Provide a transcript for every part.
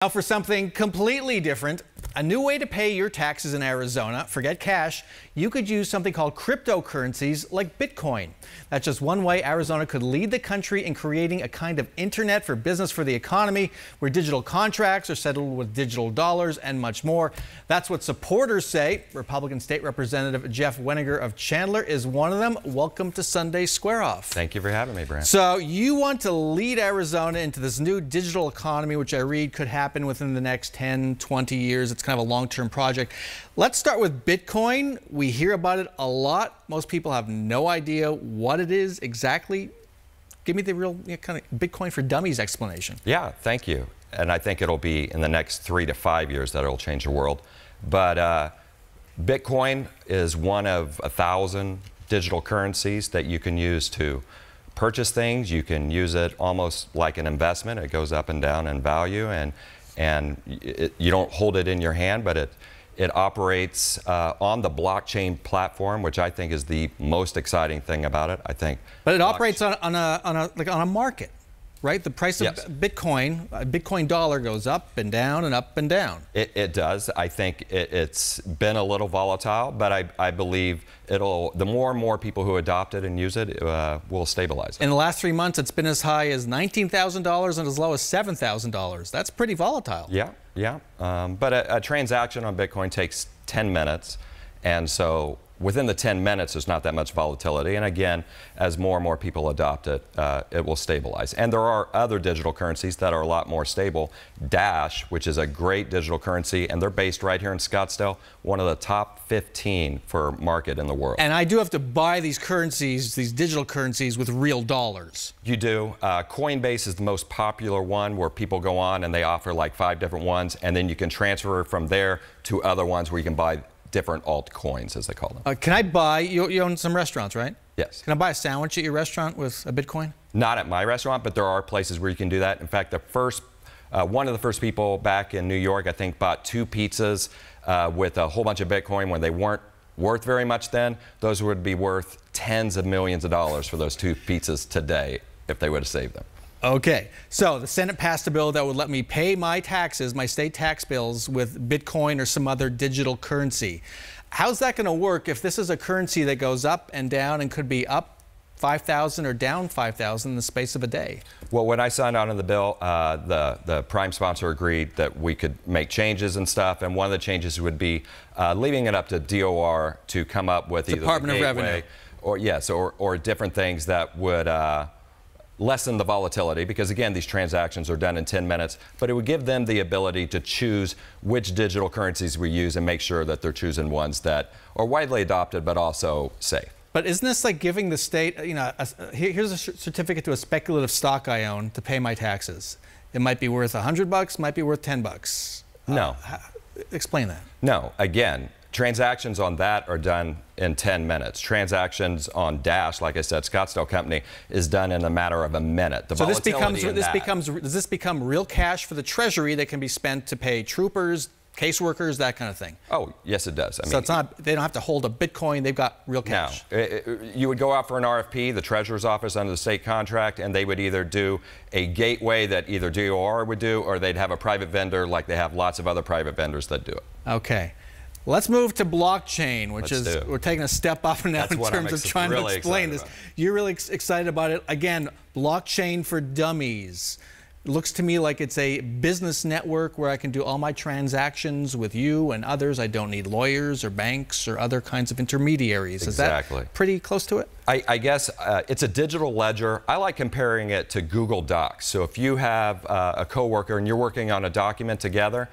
Now for something completely different, a new way to pay your taxes in Arizona. Forget cash. You could use something called cryptocurrencies like Bitcoin. That's just one way Arizona could lead the country in creating a kind of internet for business for the economy, where digital contracts are settled with digital dollars and much more. That's what supporters say. Republican State Representative Jeff Weniger of Chandler is one of them. Welcome to Sunday Square Off. Thank you for having me, Brant. So you want to lead Arizona into this new digital economy, which I read could happen within the next 10, 20 years. It's kind of a long-term project. Let's start with Bitcoin. We hear about it a lot. Most people have no idea what it is exactly. Give me the real kind of Bitcoin for Dummies explanation. Yeah, thank you. And I think it'll be in the next 3 to 5 years that it'll change the world. But Bitcoin is one of 1,000 digital currencies that you can use to purchase things. You can use it almost like an investment. It goes up and down in value, and you don't hold it in your hand, but it operates on the blockchain platform, which I think is the most exciting thing about it. I think. But it operates on a market, right? The price of Bitcoin, a Bitcoin dollar goes up and down and up and down. It does. I think it's been a little volatile, but I believe the more and more people who adopt it and use it, will stabilize it. In the last 3 months, it's been as high as $19,000 and as low as $7,000. That's pretty volatile. Yeah, yeah. But a transaction on Bitcoin takes 10 minutes, and so within the 10 minutes, there's not that much volatility. And again, as more and more people adopt it, it will stabilize. And there are other digital currencies that are a lot more stable. Dash, which is a great digital currency, and they're based right here in Scottsdale, one of the top 15 for market in the world. And I do have to buy these currencies, these digital currencies, with real dollars. You do. Coinbase is the most popular one, where people go on and they offer like 5 different ones, and then you can transfer from there to other ones where you can buy different altcoins, as they call them. Can I buy, you own some restaurants, right? Yes. Can I buy a sandwich at your restaurant with a Bitcoin? Not at my restaurant, but there are places where you can do that. In fact, one of the first people back in New York, I think, bought 2 pizzas with a whole bunch of Bitcoin when they weren't worth very much then. Those would be worth tens of millions of dollars for those 2 pizzas today if they would have saved them. Okay, so the Senate passed a bill that would let me pay my taxes, my state tax bills, with Bitcoin or some other digital currency. How's that going to work if this is a currency that goes up and down and could be up 5,000 or down 5,000 in the space of a day? Well, when I signed on to the bill, the prime sponsor agreed that we could make changes and stuff, and one of the changes would be leaving it up to DOR to come up with either Department of Revenue, or different things that would lessen the volatility, because again, these transactions are done in 10 minutes, but it would give them the ability to choose which digital currencies we use and make sure that they're choosing ones that are widely adopted but also safe. But isn't this like giving the state, here's a certificate to a speculative stock I own to pay my taxes. It might be worth $100, might be worth $10. No. Explain that. No, again, transactions on that are done in 10 minutes. Transactions on Dash, like I said, Scottsdale Company, is done in a matter of a minute. So does this become real cash for the Treasury that can be spent to pay troopers, caseworkers, that kind of thing? Oh, yes, it does. So it's not, they don't have to hold a Bitcoin, they've got real cash. No. You would go out for an RFP, the Treasurer's Office under the state contract, and they would either do a gateway that either DOR would do, or they'd have a private vendor like they have lots of other private vendors that do it. Okay. Let's move to blockchain, which we're taking a step up now in terms of trying to explain this. You're really excited about it. Again, blockchain for dummies. It looks to me like it's a business network where I can do all my transactions with you and others. I don't need lawyers or banks or other kinds of intermediaries. Exactly. Is that pretty close to it? I guess it's a digital ledger. I like comparing it to Google Docs. So if you have a coworker and you're working on a document together,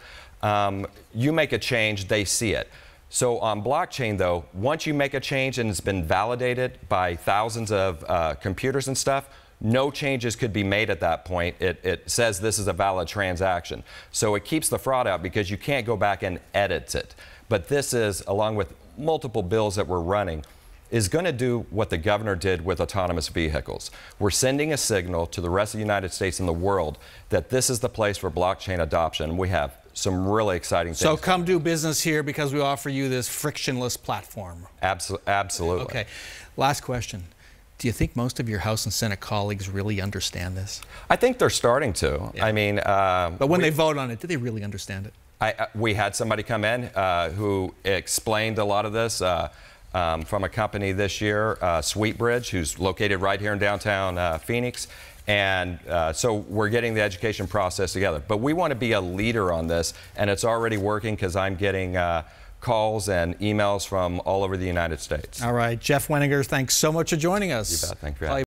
you make a change, they see it. So on blockchain, though, once you make a change and it's been validated by thousands of computers and stuff, no changes could be made at that point. It says this is a valid transaction. So it keeps the fraud out because you can't go back and edit it. But this is, along with multiple bills that we're running, is going to do what the governor did with autonomous vehicles. We're sending a signal to the rest of the United States and the world that this is the place for blockchain adoption. We have some really exciting things. So come do business here because we offer you this frictionless platform. Absolutely. Okay. Last question. Do you think most of your House and Senate colleagues really understand this? I think they're starting to. Yeah. I mean, but when they vote on it, do they really understand it? We had somebody come in who explained a lot of this from a company this year, Sweetbridge, who's located right here in downtown Phoenix. And so we're getting the education process together. But we want to be a leader on this, and it's already working because I'm getting calls and emails from all over the United States. All right, Jeff Wenninger, thanks so much for joining us. You bet. Thank you for having me.